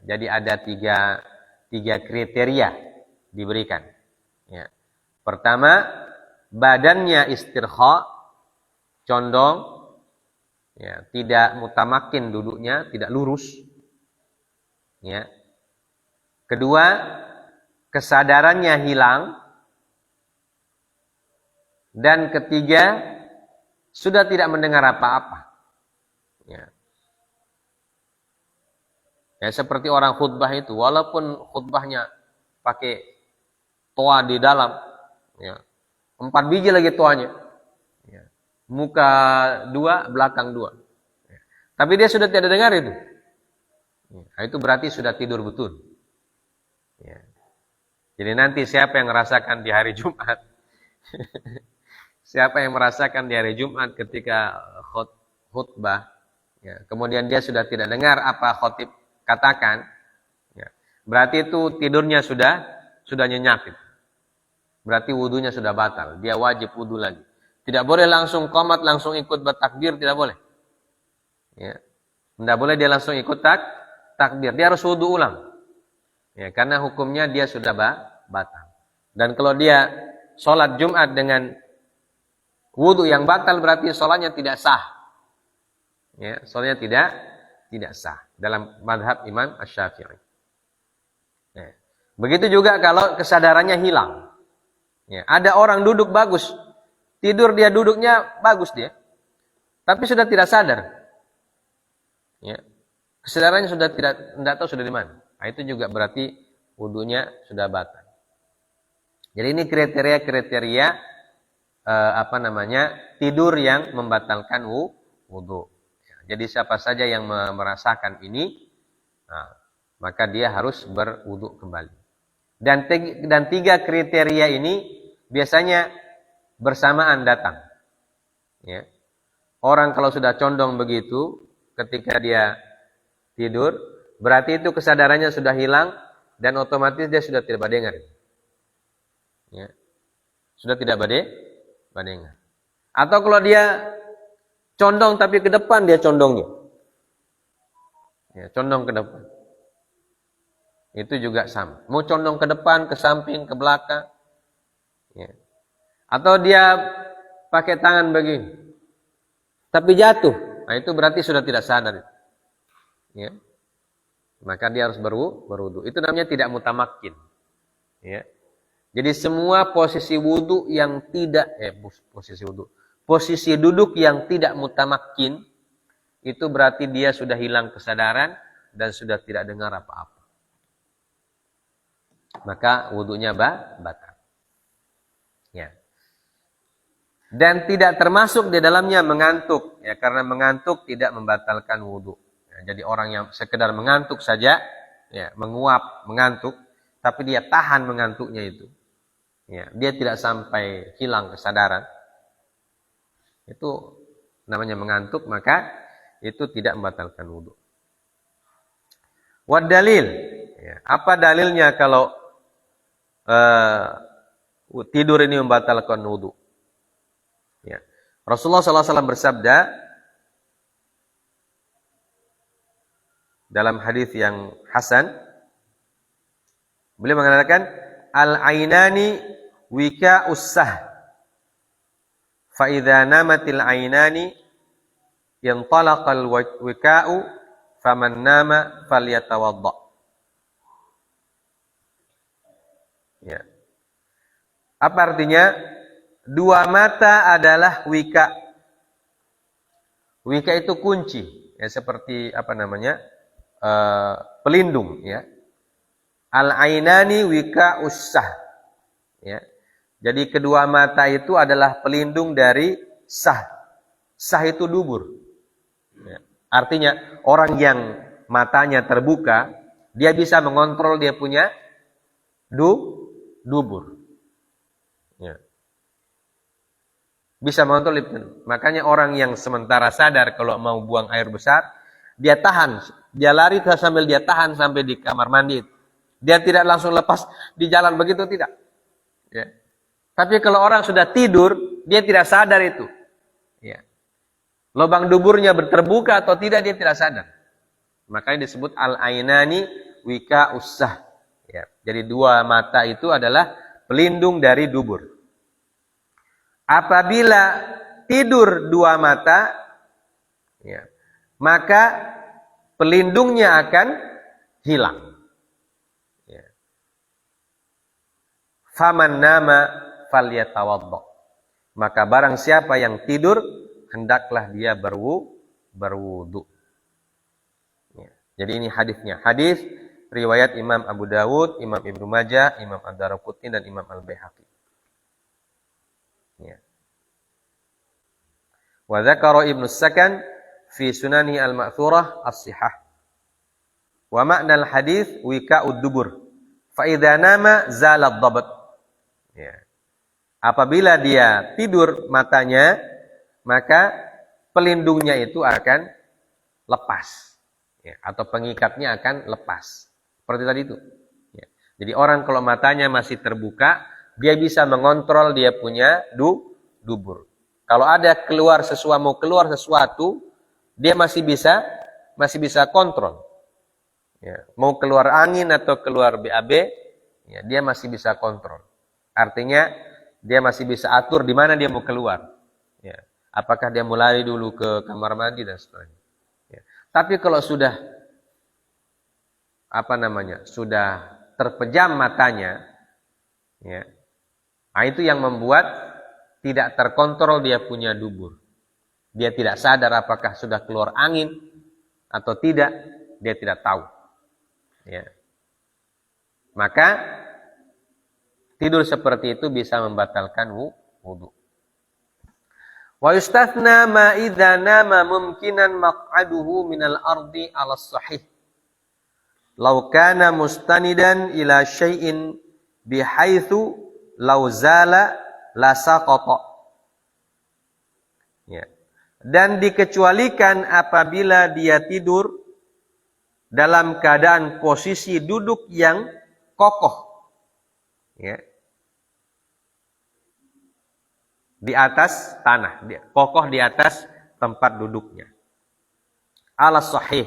Jadi ada tiga kriteria diberikan. Ya. Pertama, badannya istirha, condong, ya, tidak mutamakin duduknya, tidak lurus. Ya. Kedua, kesadarannya hilang. Dan ketiga, sudah tidak mendengar apa-apa. Ya. Ya, seperti orang khutbah itu, walaupun khutbahnya pakai toa di dalam, ya, 4 biji lagi toanya, ya, muka 2, belakang 2, ya. Tapi dia sudah tidak dengar itu, ya, itu berarti sudah tidur betul. Ya. Jadi nanti siapa yang merasakan di hari Jumat, siapa yang merasakan di hari Jumat ketika khutbah, ya, kemudian dia sudah tidak dengar apa khotib katakan, ya, berarti itu tidurnya sudah nyenyak. Berarti wudunya sudah batal. Dia wajib wudu lagi. Tidak boleh langsung qomat, langsung ikut bertakbir, tidak boleh. Ya. Tidak boleh dia langsung ikut takbir. Dia harus wudu ulang. Ya, karena hukumnya dia sudah batal. Dan kalau dia sholat Jumat dengan wudu yang batal, berarti sholatnya tidak sah. Ya, sholatnya tidak sah dalam mazhab Imam Asy-Syafi'i. Ya. Begitu juga kalau kesadarannya hilang. Ya, ada orang duduk bagus, tidur dia duduknya bagus dia, tapi sudah tidak sadar. Ya. Kesadarannya sudah tidak tahu sudah di mana. Nah, itu juga berarti wudunya sudah batal. Jadi ini kriteria tidur yang membatalkan wudu. Jadi siapa saja yang merasakan ini, nah, maka dia harus berwudu kembali. Dan 3 kriteria ini biasanya bersamaan datang. Ya. Orang kalau sudah condong begitu, ketika dia tidur, berarti itu kesadarannya sudah hilang dan otomatis dia sudah tidak badengar. Ya. Sudah tidak badengar. Atau kalau dia condong tapi ke depan dia condongnya. Ya, condong ke depan. Itu juga sama. Mau condong ke depan, ke samping, ke belakang. Ya. Atau dia pakai tangan begini. Tapi jatuh. Nah, itu berarti sudah tidak sadar. Ya. Maka dia harus berwudu. Itu namanya tidak mutamakin. Ya. Jadi semua posisi wudu yang tidak posisi duduk yang tidak mutamakin, itu berarti dia sudah hilang kesadaran dan sudah tidak dengar apa-apa. Maka wudunya batal. Ya. Dan tidak termasuk di dalamnya mengantuk, ya, karena mengantuk tidak membatalkan wudu. Ya, jadi orang yang sekedar mengantuk saja, ya, menguap, mengantuk, tapi dia tahan mengantuknya itu. Ya, dia tidak sampai hilang kesadaran. Itu namanya mengantuk, maka itu tidak membatalkan wudu. Wad dalil, ya, apa dalilnya kalau tidur ini membatalkan wudu? Ya. Rasulullah SAW bersabda dalam hadis yang hasan, beliau mengatakan, al-ainani wika'us sah, Fa idza namatil ainani yantalaqal wika'u faman nama falyatawadda. Ya. Apa artinya? Dua mata adalah wika. Wika itu kunci, ya, seperti apa namanya? Pelindung, ya. Al-ainani wika ussah. Ya. Jadi kedua mata itu adalah pelindung dari sah. Sah itu dubur. Ya. Artinya orang yang matanya terbuka, dia bisa mengontrol dia punya dubur. Ya. Bisa mengontrol itu. Makanya orang yang sementara sadar kalau mau buang air besar, dia tahan. Dia lari sambil dia tahan sampai di kamar mandi. Dia tidak langsung lepas di jalan begitu, tidak. Ya. Tapi kalau orang sudah tidur, dia tidak sadar itu. Ya. Lubang duburnya terbuka atau tidak, dia tidak sadar. Makanya disebut al-ainani wika ussah. Ya. Jadi dua mata itu adalah pelindung dari dubur. Apabila tidur dua mata, ya, maka pelindungnya akan hilang. Ya. Faman nama falyatawadda. Maka barang siapa yang tidur, hendaklah dia berwudu. Ya. Jadi ini hadisnya. Hadis riwayat Imam Abu Dawud, Imam Ibnu Majah, Imam Ad-Darqutni dan Imam Al-Baihaqi. Ya. Wa dzakara Ibnu Sakan fi Sunani Al-Ma'thurah As-Sihah. Wa ma'nal hadis wika'ud dubur. Fa idza nama zala ad-dabt. Ya. Apabila dia tidur matanya, maka pelindungnya itu akan lepas. Ya, atau pengikatnya akan lepas. Seperti tadi itu. Ya. Jadi orang kalau matanya masih terbuka, dia bisa mengontrol dia punya dubur. Kalau ada mau keluar sesuatu, dia masih bisa kontrol. Ya. Mau keluar angin atau keluar BAB, ya, dia masih bisa kontrol. Artinya dia masih bisa atur di mana dia mau keluar. Ya. Apakah dia mau lari dulu ke kamar mandi dan sebagainya. Ya. Tapi kalau sudah sudah terpejam matanya, ya, nah itu yang membuat tidak terkontrol dia punya dubur. Dia tidak sadar apakah sudah keluar angin atau tidak, dia tidak tahu. Ya. Maka tidur seperti itu bisa membatalkan wudu. Wa yustathna ma idza nama mumkinan maq'aduhu minal ardi 'ala sahih. Law kana mustanidan ila syai'in bihaitsu law zala la saqata. Ya. Dan dikecualikan apabila dia tidur dalam keadaan posisi duduk yang kokoh. Ya. Di atas tanah, kokoh di atas tempat duduknya. Ala sahih.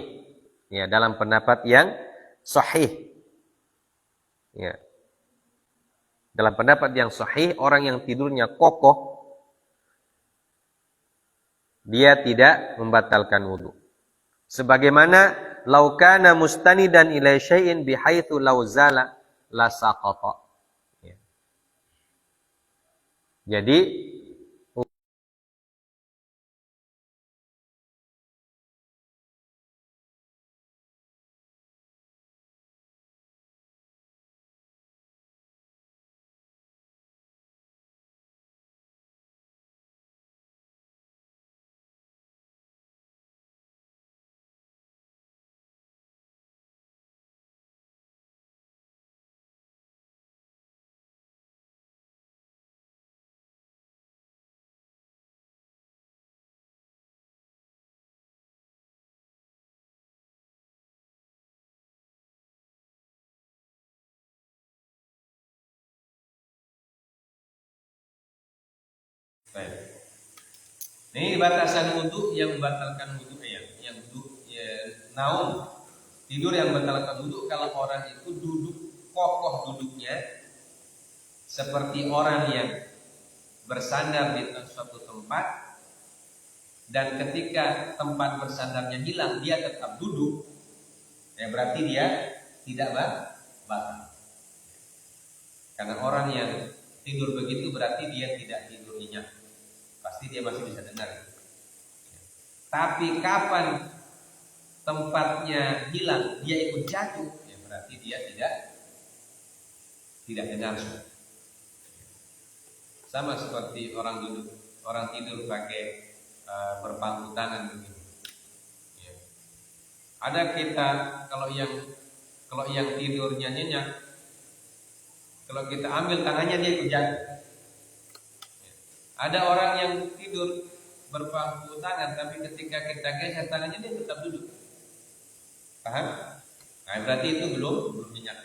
Ya, dalam pendapat yang sahih. Ya. Dalam pendapat yang sahih, orang yang tidurnya kokoh, dia tidak membatalkan wudu. Sebagaimana law kana mustanidan ila syai'in bihaitsu law zala la saqata. Ya. Jadi ini batasan wudu yang membatalkan wudu yang wudu ya, naum tidur yang membatalkan wudu kalau orang itu duduk kokoh duduknya seperti orang yang bersandar di suatu tempat dan ketika tempat bersandarnya hilang dia tetap duduk, ya berarti dia tidak batal. Karena orang yang tidur begitu berarti dia tidak tidur nyenyak, pasti dia masih bisa dengar. Tapi kapan tempatnya hilang dia ikut jatuh, ya berarti dia tidak dengar. Sama seperti orang tidur pakai berpangku tangan begini. Ya. Ada kita kalau yang tidurnya nyenyak, kalau kita ambil tangannya dia ikut jatuh. Ya. Ada orang yang tidur berpangku tangan, tapi ketika kita geser tangannya dia tetap duduk. Paham? Nah, berarti itu belum nyenyak.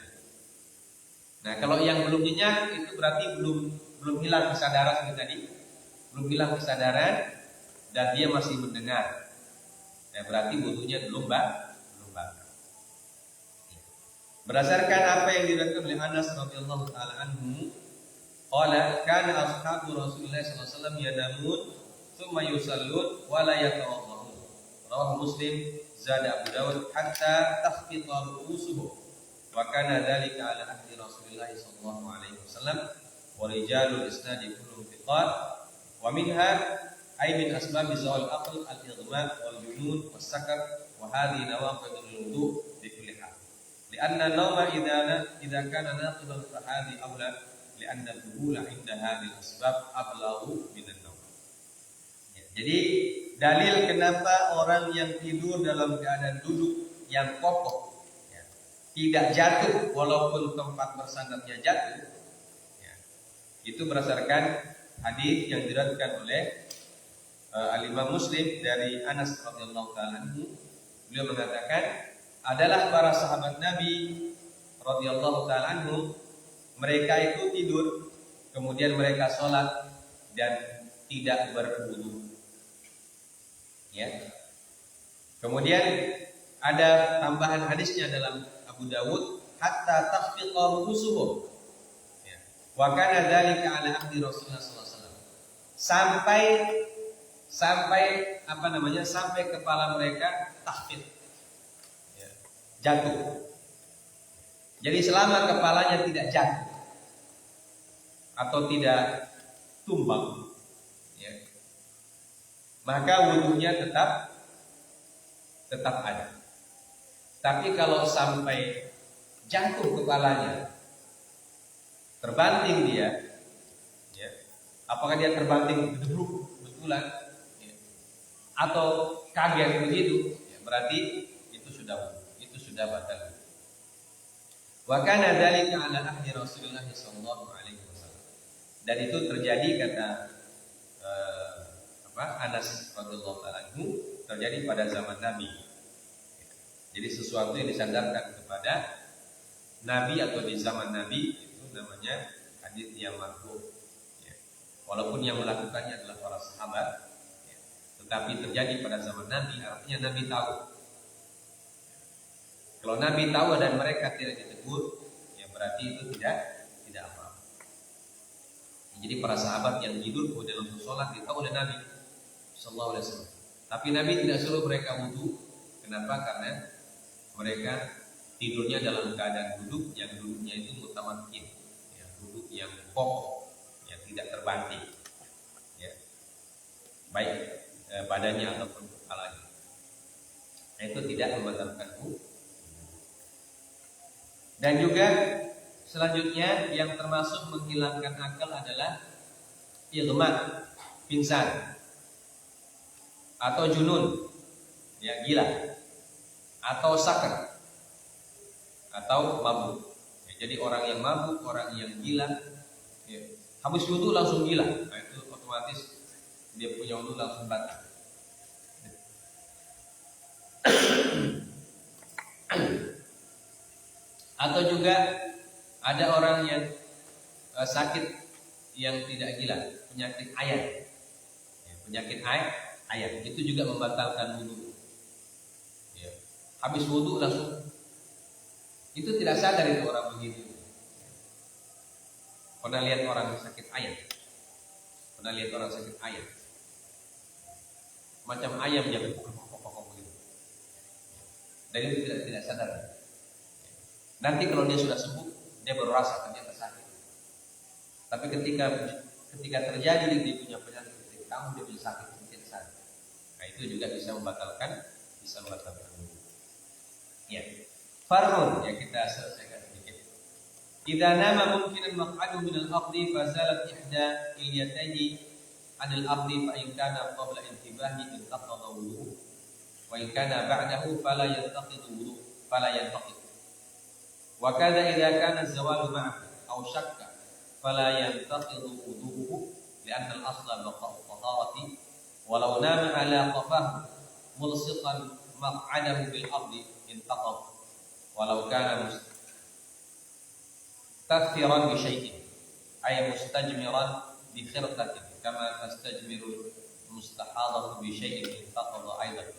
Nah, kalau yang belum nyenyak itu berarti belum hilang kesadaran seperti tadi, belum hilang kesadaran dan dia masih mendengar. Nah, berarti wudunya belum batal. Berdasarkan apa yang diriwayatkan oleh Anas radhiyallahu taala anhu, qala kana ashabu Rasulillah sallallahu alaihi wasallam yanamun tsumma yusallun wa la yatawaddaun. Rawahu Muslim, zada Abu Dawud hatta takhfita ru'usuhum. Wa kana dzalika ala ahdi Rasulillah sallallahu alaihi wasallam wa rijalul isnadi kulluhum thiqat wa minha ay min asbab zawal aql al-idma wal junun was sakar wa hadhihi nawaqidul wudu bi kulli hal. Lianna nawma idza kana naqidan fa hadhi awla lianna al-duhula 'inda hadhihi al-asbab ablaghu min an-nawm. Jadi dalil kenapa orang yang tidur dalam keadaan duduk yang kokoh ya, tidak jatuh walaupun tempat bersandarnya jatuh ya, itu berdasarkan hadis yang diriwayatkan oleh Al-Imam Muslim dari Anas radhiyallahu taala anhu. Beliau mengatakan adalah para sahabat Nabi radhiyallahu taala anhu, mereka itu tidur kemudian mereka sholat dan tidak berwudu. Ya. Kemudian ada tambahan hadisnya dalam Abu Dawud hatta takhfiqa ru'usuhum. Ya. Wa kana dzalika ala ahdi Rasulullah sallallahu alaihi wasallam. Sampai kepala mereka takhfid. Ya. Jatuh. Jadi selama kepalanya tidak jatuh atau tidak tumbang, maka wudunya tetap ada. Tapi kalau sampai jatuh kepalanya, terbanting dia, ya, apakah dia terbanting gedebuk betulan, ya, atau kaget begitu, ya, berarti itu sudah batal. Wa kana dzalika ala ahdi Rasulullah sallallahu alaihi wasallam. Dan itu terjadi kata Anas radhiyallahu taala anhu, terjadi pada zaman Nabi. Jadi sesuatu yang disandarkan kepada Nabi atau di zaman Nabi itu namanya hadits yang marfu. Ya. Walaupun yang melakukannya adalah para sahabat, ya, tetapi terjadi pada zaman Nabi, artinya Nabi tahu. Kalau Nabi tahu dan mereka tidak ditegur, ya berarti itu tidak apa-apa. Jadi para sahabat yang tidur kemudian langsung sholat ditahu oleh Nabi sallallahu alaihi wasallam. Tapi Nabi tidak suruh mereka wudu. Kenapa? Karena mereka tidurnya dalam keadaan duduk, yang duduknya itu mutamakin, ya, duduk yang kokoh, ya, tidak terbanting, ya, baik badannya ataupun kepalanya. Itu tidak membatalkan wudu. Dan juga selanjutnya yang termasuk menghilangkan akal adalah ighma, pingsan, atau junun, ya, gila, atau sakar, atau mabuk. Ya, jadi orang yang mabuk, orang yang gila, ya, habis wudu langsung gila, nah, itu otomatis dia punya wudu langsung batal. Atau juga ada orang yang sakit yang tidak gila, penyakit ayan, ya, penyakit ayan itu juga membatalkan wudu. Ya. Habis wudu langsung, itu tidak sadar itu orang begitu. Pernah lihat orang sakit ayan? Pernah lihat orang sakit ayam, macam ayam dia pokok begitu, dan itu tidak sadar. Nanti kalau dia sudah sembuh, dia baru rasa ternyata sakit. Tapi ketika terjadi dia punya penyakit, ketika kamu dia punya sakit, dia tidak sadar. Nah itu juga bisa membatalkan wudhu. Ya, farhun yang kita selesaikan sedikit. Idza nama mungkinan maq'adu min al-ardi fazalat ihda ilyatayhi 'an al-ardi fa in kana qabla intibahi intaqada wudhu wa in kana ba'dahu fala yantaqidu wudhu fala yantaqid. Wa kadza idza kana az-zawalu ma'ahu aw shakka fala yantaqidu wudhuhu li'anna al-asla baqa'u taharati walau nama 'ala qafahu mulsiqan maq'adahu bil ardi intaqad walau kana mustaghfiran bi syai'in ay mustajmiran bi khirqatin kama tastajmiru mustahadatu bi syai'in intaqad aidan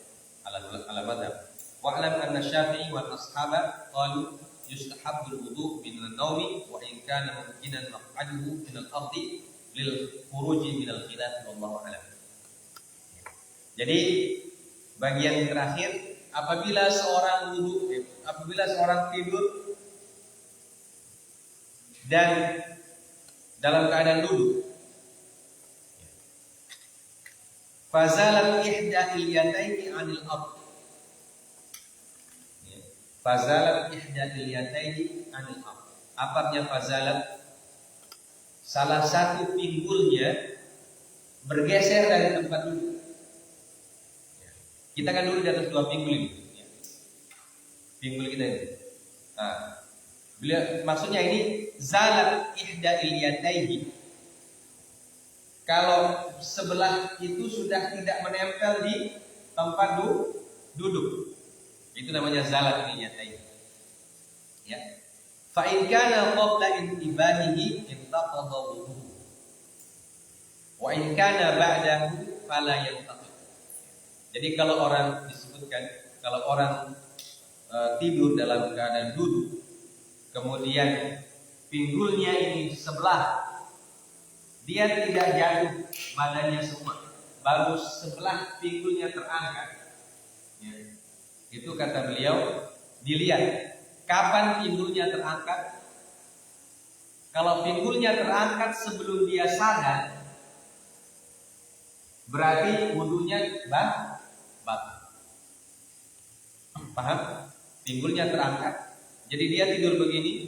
ala madhab wa'lam anna Syafi'i wal ashaba qalu yustahabbu al-wudu' min an-nawmi wa in kana mumkinan maq'aduhu min al-ardi lil khuruji min al-khilaf wallahu a'lam. Jadi bagian terakhir, apabila seorang tidur dan dalam keadaan duduk, fazalat ihda ilyataini 'anil ard. Fazalat ihda ilyataini 'anil ard. Apa artinya fazalat? Salah satu pinggulnya bergeser dari tempat duduk. Kita kan dulu di atas dua pinggul ini, ya. Pinggul kita ini. Nah, maksudnya ini zalat ihda ilyataihi. Kalau sebelah itu sudah tidak menempel di tempat duduk, itu namanya zalat ilyataihi. Ya. Fa in kana qabla intibahihi intaqada wudhu. Wa in kana ba'dahu fala yantaqid. Jadi kalau orang disebutkan, kalau orang tidur dalam keadaan duduk, kemudian pinggulnya ini sebelah, dia tidak jatuh badannya semua, baru sebelah pinggulnya terangkat. Ya. Itu kata beliau, dilihat kapan pinggulnya terangkat. Kalau pinggulnya terangkat sebelum dia sadar, berarti wudunya batal. Paham? Pinggulnya terangkat. Jadi dia tidur begini.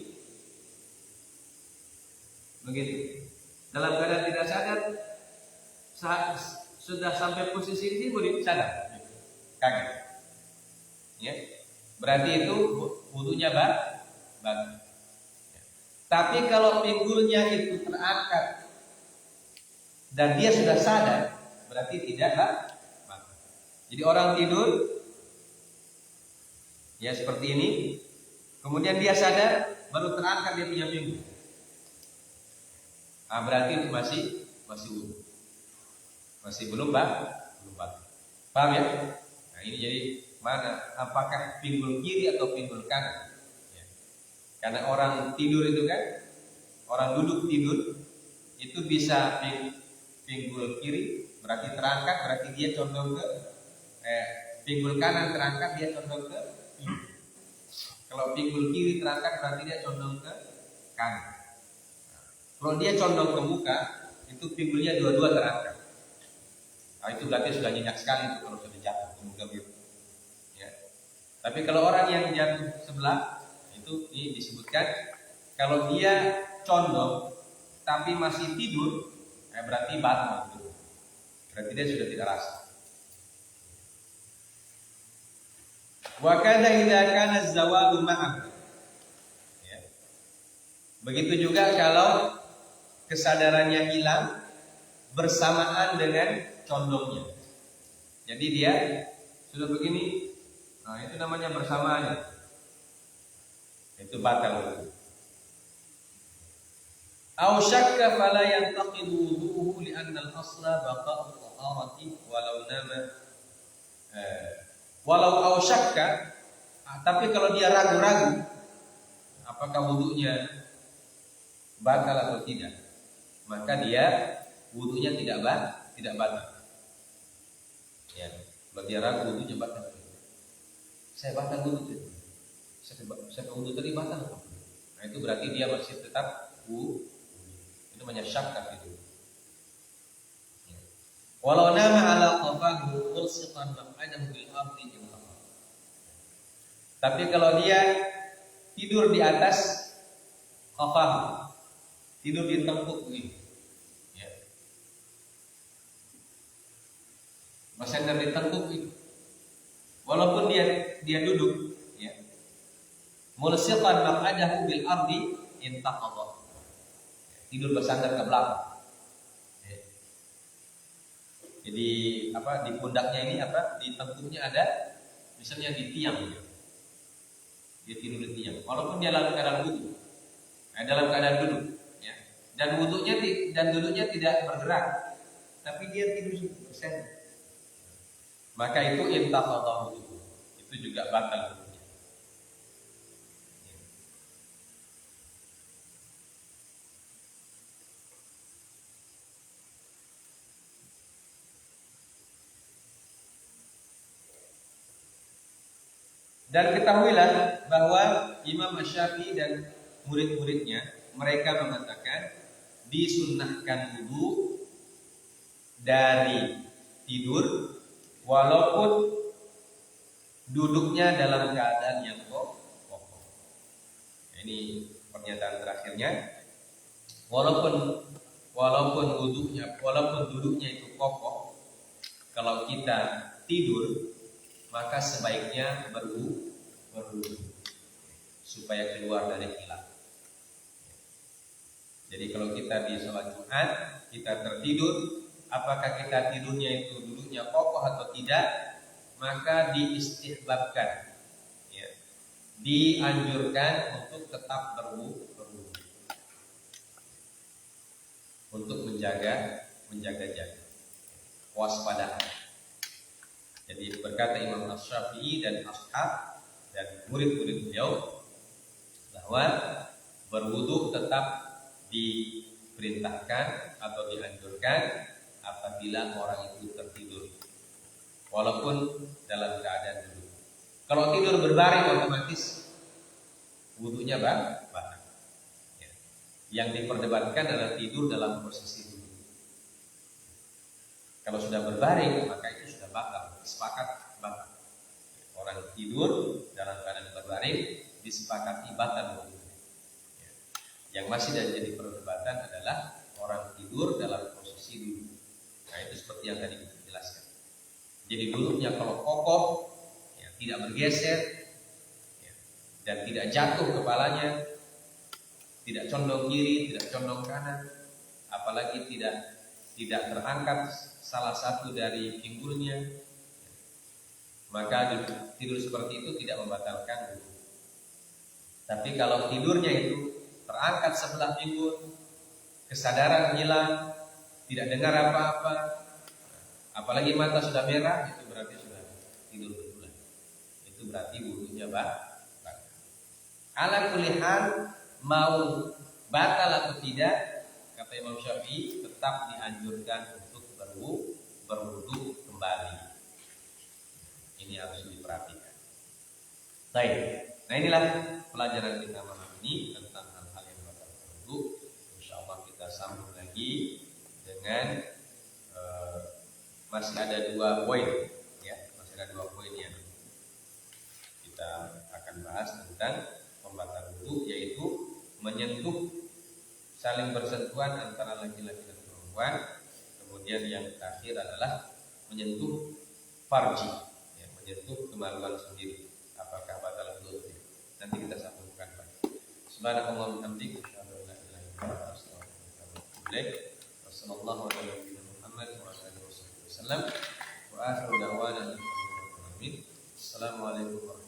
Dalam keadaan tidak sadar, sudah sampai posisi ini baru sadar. Kaget. Ya. Berarti itu wudunya batal. Tapi kalau pinggulnya itu terangkat dan dia sudah sadar, berarti tidak batal. Jadi orang tidur ya seperti ini, kemudian dia sadar, baru terangkat dia punya pinggul. Nah, berarti itu masih wudu, masih belum batal. Paham ya? Nah ini jadi mana? Apakah pinggul kiri atau pinggul kanan? Ya. Karena orang tidur itu kan, orang duduk tidur itu bisa pinggul kiri berarti terangkat, berarti dia condong ke pinggul kanan terangkat, dia condong ke kalau pinggul kiri terangkat berarti dia condong ke kanan. Kalau dia condong ke muka, itu pinggulnya dua-dua terangkat. Nah itu berarti sudah nyenyak sekali itu kalau sudah jatuh ke muka gitu. Ya. Tapi kalau orang yang jatuh sebelah, itu ini disebutkan kalau dia condong tapi masih tidur, berarti batal gitu. Berarti dia sudah tidak rasa. Wa kadza idza kana az-zawalu ma'ahu. Ya. Begitu juga kalau kesadarannya hilang bersamaan dengan condongnya. Jadi dia sudah begini, nah itu namanya bersamaan. Itu batal. Aw syakka fala yantaqidu wudu'uhu li'anna al-asla baqa'u taharati walau nama walau aw syakka, tapi kalau dia ragu-ragu apakah wudunya batal atau tidak, maka dia wudunya tidak batal. Ya, kalau dia ragu wudunya batal. Saya batal wudu. Saya wudu tadi batal. Nah, itu berarti dia masih tetap wudu. Itu menyasyakkan itu. Ya. Walau nama ala qafahu ulsiqan maq'adahu bil ardi jama'a. Tapi kalau dia tidur di atas qafahu, tidur di tengkuk begini. Ya. Bersandar di tengkuk itu. Walaupun dia duduk, ya. Mulsiqan maq'adahu bil ardi intaqadha. Tidur bersandar ke belakang. Ya. Jadi di pundaknya ini di tengkuknya ada misalnya di tiang gitu. Dia tidur di tiang. Walaupun dia dalam keadaan wudu. Dalam keadaan duduk, ya. Dan duduknya tidak bergerak, tapi dia tidur bersandar. Maka itu intaqadha wudu. Itu juga batal wudunya. Dan ketahuilah bahwa Imam Syafi'i dan murid-muridnya mereka mengatakan disunnahkan wudu dari tidur walaupun duduknya dalam keadaan yang kokoh. Ini pernyataan terakhirnya. Walaupun duduknya itu kokoh, kalau kita tidur maka sebaiknya berwudu supaya keluar dari khilaf. Jadi kalau kita di sholat Jumat kita tertidur, apakah kita tidurnya itu duduknya kokoh atau tidak, maka diistihbabkan, ya, dianjurkan untuk tetap berwudu untuk menjaga waspada. Jadi berkata Imam Asy-Syafi'i dan ashab dan murid-murid beliau bahwa berwudu tetap diperintahkan atau dianjurkan apabila orang itu tertidur, walaupun dalam keadaan duduk. Kalau tidur berbaring otomatis wudunya batal. Ya. Yang diperdebatkan adalah tidur dalam posisi duduk. Kalau sudah berbaring maka itu sudah batal, sepakat batal. Orang tidur dalam keadaan berbaring disepakati batal wudu. Ya. Yang masih jadi perdebatan adalah orang tidur dalam posisi duduk. Nah, itu seperti yang tadi kita jelaskan. Jadi duduknya kalau kokoh, ya, tidak bergeser, ya, dan tidak jatuh kepalanya, tidak condong kiri, tidak condong kanan, apalagi tidak terangkat salah satu dari pinggulnya, maka tidur seperti itu tidak membatalkan wudu. Tapi kalau tidurnya itu terangkat sebelah pinggul, kesadaran hilang, tidak dengar apa-apa, apalagi mata sudah merah, itu berarti sudah tidur betulan. Itu berarti wudunya batal. Ala kulli hal, mau batal atau tidak, kata Imam Syafi'i, tetap dianjurkan untuk berwudu kembali. Ini harus diperhatikan. Baik. Nah, inilah pelajaran kita malam ini tentang hal-hal yang batal wudu. Insyaallah kita sambung lagi dengan masih ada 2 poin, ya, masih ada 2 poin yang kita akan bahas tentang pembatal wudu, yaitu menyentuh, saling bersentuhan antara laki-laki dan perempuan. Kemudian yang terakhir adalah menyentuh farji, ya, menyentuh kemaluan sendiri. Apakah batal wudu? Nanti kita sambungkan lagi. Subhanallah hamdik, asyhadu an la ilaha illa anta, astaghfiruka wa atubu ilaik. Wassallallahu ala nabiyyina Muhammad wa ala alihi wasallam. Wa akhiru da'wana alhamdulillahi rabbil alamin. Assalamualaikum warahmatullahi wabarakatuh.